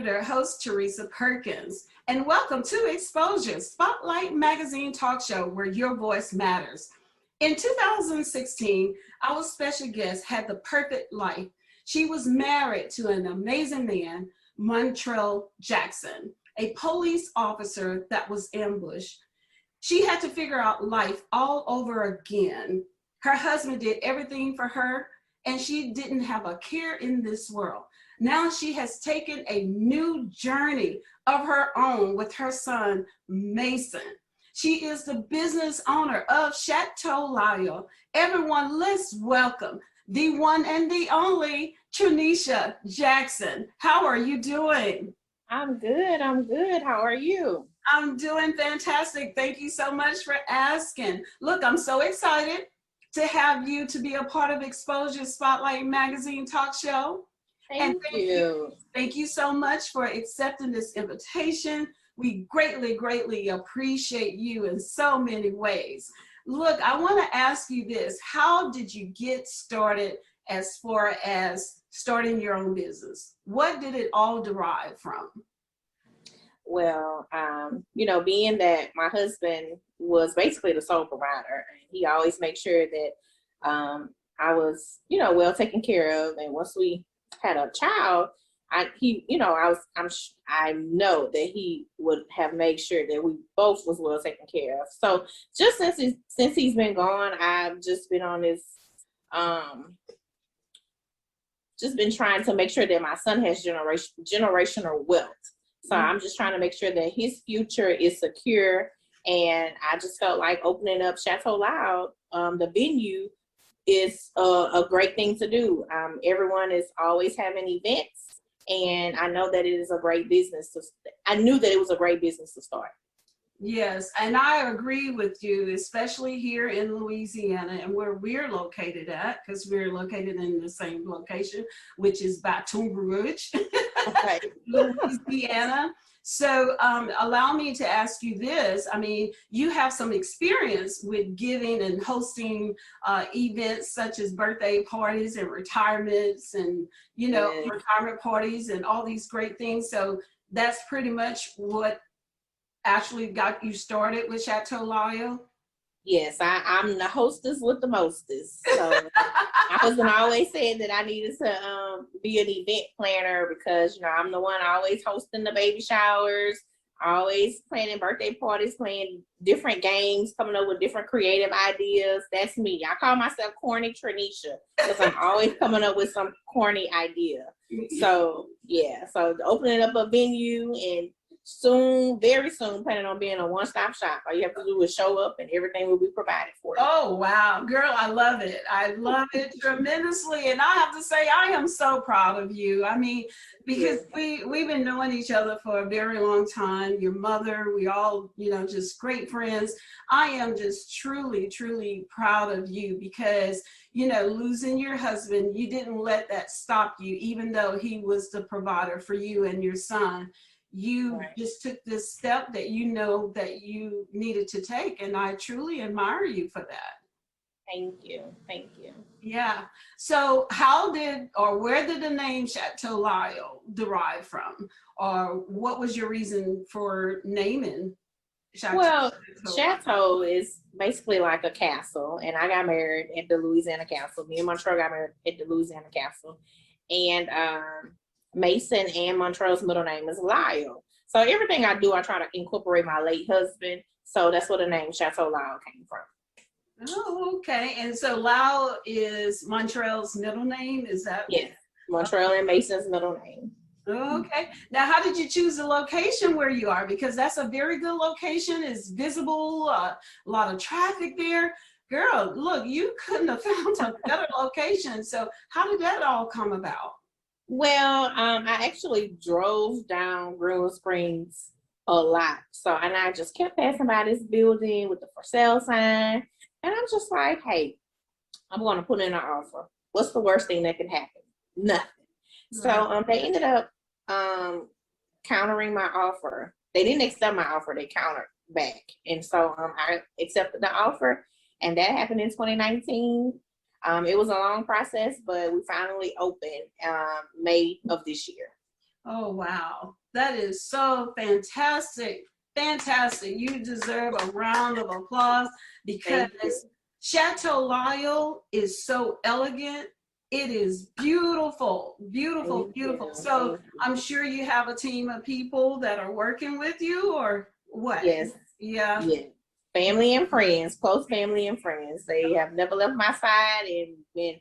editor, host Teresa Perkins, and welcome to Exposure, Spotlight Magazine talk show where your voice matters. In 2016, our special guest had the perfect life. She was married to an amazing man, Montrell Jackson, a police officer that was ambushed. She had to figure out life all over again. Her husband did everything for her, and she didn't have a care in this world. Now she has taken a new journey of her own with her son, Mason. She is the business owner of Chateau Lyle. Everyone, let's welcome the one and the only Trenisha Jackson. How are you doing? I'm good. How are you? I'm doing fantastic. Thank you so much for asking. Look, I'm so excited to have you to be a part of Exposure Spotlight Magazine talk show. Thank you. Thank you so much for accepting this invitation. We greatly, greatly appreciate you in so many ways. Look, I want to ask you this. How did you get started as far as starting your own business? What did it all derive from? Well, being that my husband was basically the sole provider, he always made sure that I was, well taken care of. And once we had a child, I know that he would have made sure that we both was well taken care of. So just since he's been gone, I've just been on this, just been trying to make sure that my son has generational wealth. So I'm just trying to make sure that his future is secure. And I just felt like opening up Chateau Lyle, the venue, is a great thing to do. Everyone is always having events, and I know that it is a great business. I knew that it was a great business to start. Yes, and I agree with you, especially here in Louisiana and where we're located at, because we're located in the same location, which is Baton Rouge, Okay. Louisiana. So allow me to ask you this. I mean, you have some experience with giving and hosting events such as birthday parties and retirements and, retirement parties and all these great things. So that's pretty much what actually got you started with Chateau Lyle? Yes, I'm the hostess with the mostest. So my husband always said that I needed to be an event planner because, I'm the one always hosting the baby showers, always planning birthday parties, playing different games, coming up with different creative ideas. That's me. I call myself Corny Trenisha because I'm always coming up with some corny idea. So, yeah, so opening up a venue and very soon, planning on being a one-stop shop. All you have to do is show up and everything will be provided for you. Oh, wow. Girl, I love it. I love it tremendously. And I have to say, I am so proud of you. I mean, because we've been knowing each other for a very long time. Your mother, we all, just great friends. I am just truly, truly proud of you because, losing your husband, you didn't let that stop you, even though he was the provider for you and your son. You just took this step that that you needed to take, and I truly admire you for that. Thank you. Yeah. So where did the name Chateau Lyle derive from? Or what was your reason for naming Chateau? Well, Chateau is basically like a castle, and I got married at the Louisiana Castle. Me and Montrell got married at the Louisiana Castle. And Mason and Montrell's middle name is Lyle. So everything I do, I try to incorporate my late husband. So that's where the name Chateau Lyle came from. Oh, okay. And so Lyle is Montrell's middle name? Is that? Yes, Montrell and Mason's middle name. Okay. Now, how did you choose the location where you are? Because that's a very good location. It's visible, a lot of traffic there. Girl, look, you couldn't have found a better location. So how did that all come about? Well, I actually drove down Greenwood Springs a lot. And I just kept passing by this building with the for sale sign. And I'm just like, hey, I'm going to put in an offer. What's the worst thing that could happen? Nothing. So they ended up countering my offer. They didn't accept my offer. They countered back. And so I accepted the offer. And that happened in 2019. It was a long process, but we finally opened May of this year. Oh, wow. That is so fantastic. Fantastic. You deserve a round of applause because Thank you. Chateau Lyle is so elegant. It is beautiful, beautiful, Thank beautiful. you. So Thank you. I'm sure you have a team of people that are working with you or what? Yes. Yeah. Yes. Family and friends, close family and friends. They have never left my side and been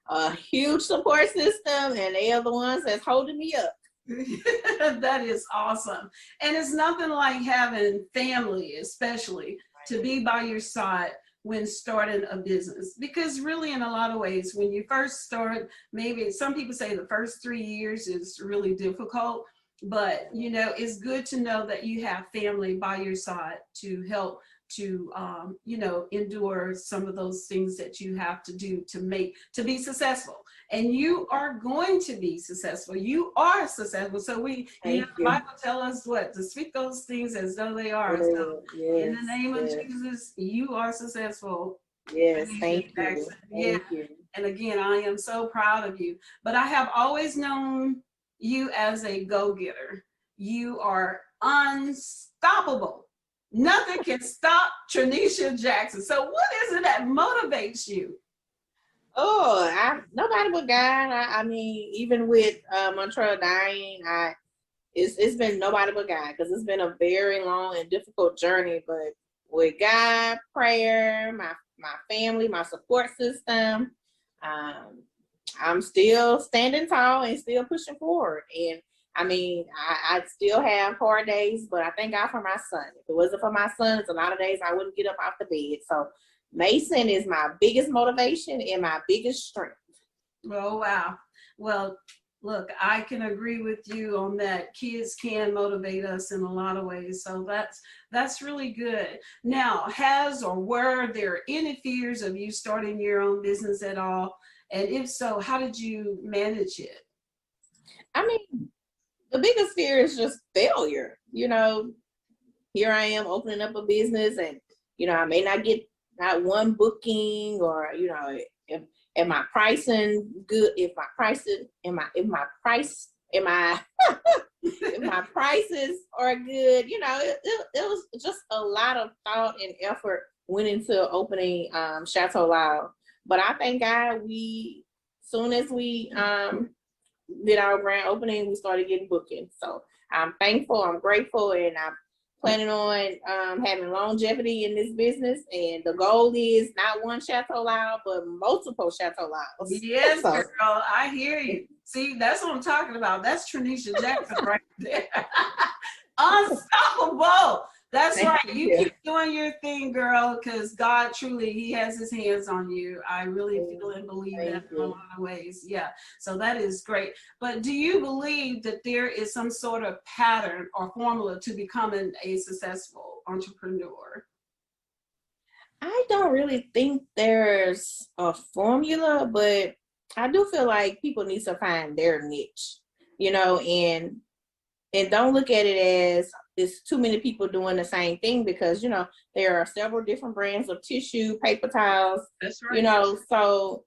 a huge support system, and they are the ones that's holding me up. That is awesome. And it's nothing like having family, especially to be by your side when starting a business. Because really, in a lot of ways, when you first start, maybe some people say the first 3 years is really difficult, but it's good to know that you have family by your side to help to endure some of those things that you have to do to be successful. And you are going to be successful. You are successful. So the Thank you. Bible tells us what? To speak those things as though they are. Yes, So in yes, the name of yes, Jesus, you are successful. yes. Trenisha Thank you. Jackson. Yeah. Thank you. And again, I am so proud of you. But I have always known you as a go-getter. You are unstoppable. Nothing can stop Trenisha Jackson. So what is it that motivates you? Oh, nobody but God. I mean, even with Montrell dying, it's been nobody but God because it's been a very long and difficult journey. But with God, prayer, my family, my support system, um, I'm still standing tall and still pushing forward. And I mean, I still have hard days, but I thank God for my son. If it wasn't for my son, it's a lot of days I wouldn't get up off the bed. So Mason is my biggest motivation and my biggest strength. Oh, wow. Well, look, I can agree with you on that. Kids can motivate us in a lot of ways. So that's really good. Now, has or were there any fears of you starting your own business at all? And if so, how did you manage it? I mean, the biggest fear is just failure. Here I am opening up a business and, I may not get not one booking or, if am I pricing good? If my pricing, if my prices are good, it was just a lot of thought and effort went into opening Chateau Lyle. But I thank God soon as we did our grand opening, we started getting booking. So I'm thankful, I'm grateful, and I'm planning on having longevity in this business. And the goal is not one Chateau Lyle, but multiple Chateau Lyles. Yes, So, girl, I hear you. See, that's what I'm talking about. That's Trenisha Jackson right there. Unstoppable. That's right. You keep doing your thing, girl, because God truly, He has His hands on you. I really feel and believe that in a lot of ways. Yeah. So that is great. But do you believe that there is some sort of pattern or formula to becoming a successful entrepreneur? I don't really think there's a formula, but I do feel like people need to find their niche, and don't look at it as it's too many people doing the same thing because there are several different brands of tissue, paper towels. That's right. So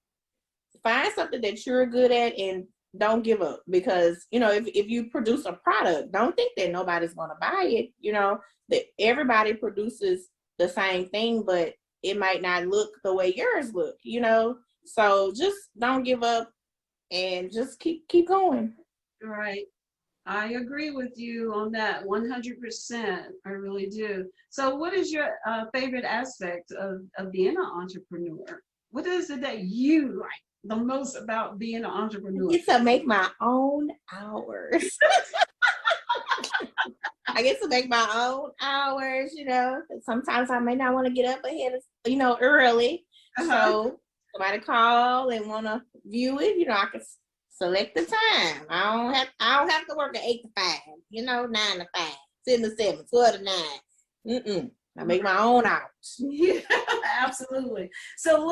find something that you're good at and don't give up because if you produce a product, don't think that nobody's going to buy it. That everybody produces the same thing, but it might not look the way yours look. So just don't give up and just keep going. Right. I agree with you on that 100%. I really do. So, what is your favorite aspect of being an entrepreneur? What is it that you like the most about being an entrepreneur? I get to make my own hours. I get to make my own hours, Sometimes I may not want to get up ahead of, early. So somebody call and want to view it, I can select the time. I don't have to work at 8 to 5, 9 to 5, 10 to 7, 12 to 9. I make my own hours. Yeah, absolutely. So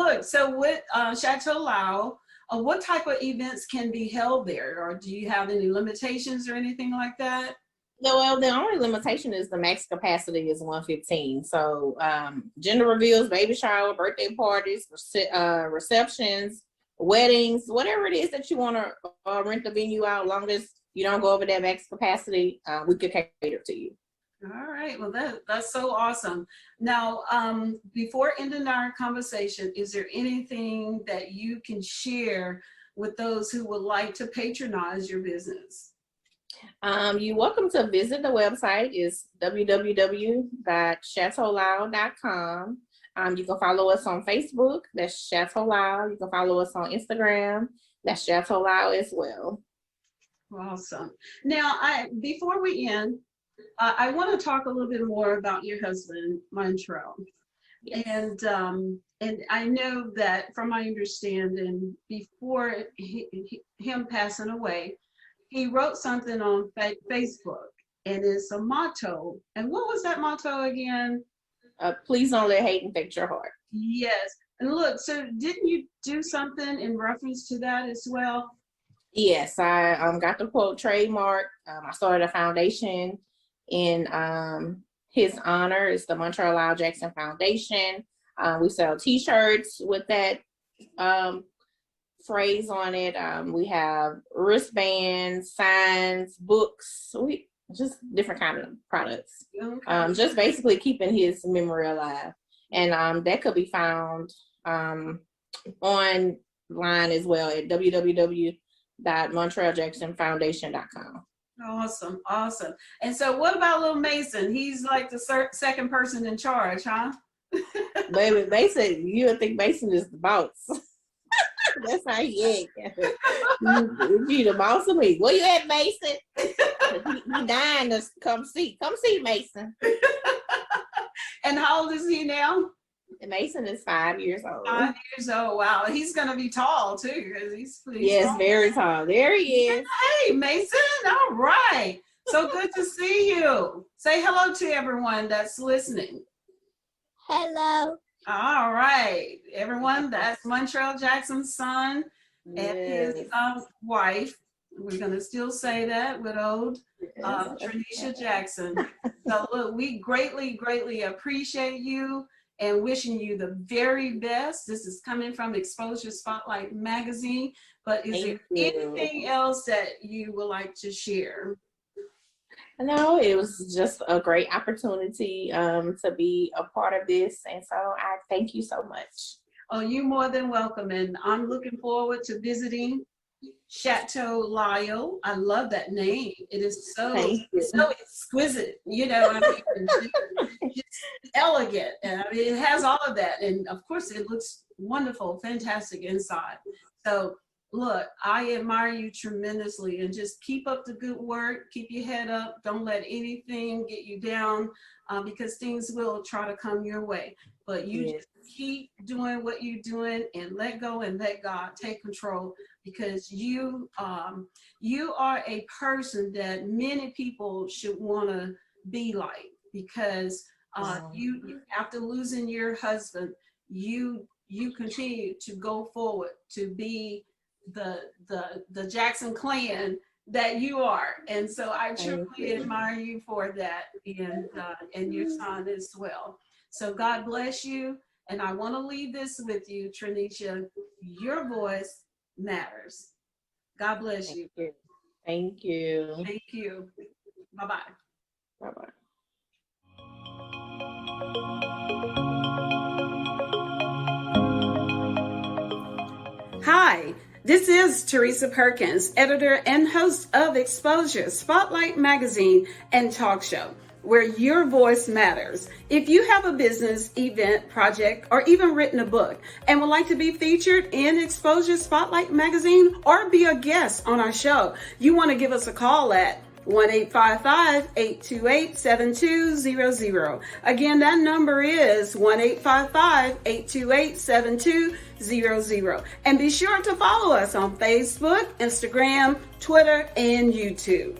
with Chateau Lyle, what type of events can be held there? Or do you have any limitations or anything like that? Well, the only limitation is the max capacity is 115. So gender reveals, baby shower, birthday parties, receptions, weddings, whatever it is that you want to rent the venue out, long as you don't go over that max capacity, we could cater to you. All right. Well, that's so awesome. Now, before ending our conversation, is there anything that you can share with those who would like to patronize your business? You're welcome to visit the website. It's www.chateuolyle.com. You can follow us on Facebook. That's Chateau Lyle. You can follow us on Instagram. That's Chateau Lyle as well. Awesome. Now, before we end, I want to talk a little bit more about your husband, Montrell. Yes. And I know that from my understanding, before him passing away, he wrote something on Facebook, and it's a motto. And what was that motto again? Please don't let hate infect your heart. Yes. And look, so didn't you do something in reference to that as well? Yes, I got the quote trademark. I started a foundation in his honor. It's the Montrell Jackson Foundation. We sell T-shirts with that phrase on it. We have wristbands, signs, books. We just different kind of products. Okay. Just basically keeping his memory alive, and that could be found online as well at www.montrelljacksonfoundation.com. Awesome. And so what about little Mason? He's like the second person in charge, huh? Baby, Mason, you would think Mason is the boss. That's how he is. You the boss of me. Where you at, Mason? He dying to come see. Come see Mason. And how old is he now? Mason is 5 years old. 5 years old. Wow. He's going to be tall too. Because he's yes, tall. Very tall. There he is. Hey, Mason. All right. So good to see you. Say hello to everyone that's listening. Hello. All right. Everyone, that's Montrell Jackson's son and his wife. We're going to still say that, widowed Trenisha Jackson. So look, we greatly appreciate you and wishing you the very best. This is coming from Exposure Spotlight Magazine. But is there anything else that you would like to share? No, it was just a great opportunity to be a part of this. And so I thank you so much. Oh, you're more than welcome. And I'm looking forward to visiting Chateau Lyle. I love that name. It is so exquisite, you know. I mean, it's elegant, and I mean, it has all of that, and of course, it looks wonderful, fantastic inside. So, look, I admire you tremendously, and just keep up the good work. Keep your head up. Don't let anything get you down, because things will try to come your way. But you just keep doing what you're doing, and let go and let God take control. Because you are a person that many people should want to be like, because you after losing your husband, you continue to go forward to be the Jackson clan that you are, and so I truly admire you for that, and your son as well. So God bless you, and I want to leave this with you, Trenisha. Your voice matters. God bless you. Thank you. Thank you. Bye-bye. Bye-bye. Hi, this is Teresa Perkins, editor and host of Exposure Spotlight Magazine and Talk Show, where your voice matters. If you have a business, event, project, or even written a book and would like to be featured in Exposure Spotlight Magazine or be a guest on our show, you want to give us a call at 1-855-828-7200. Again, that number is 1-855-828-7200. And be sure to follow us on Facebook, Instagram, Twitter, and YouTube.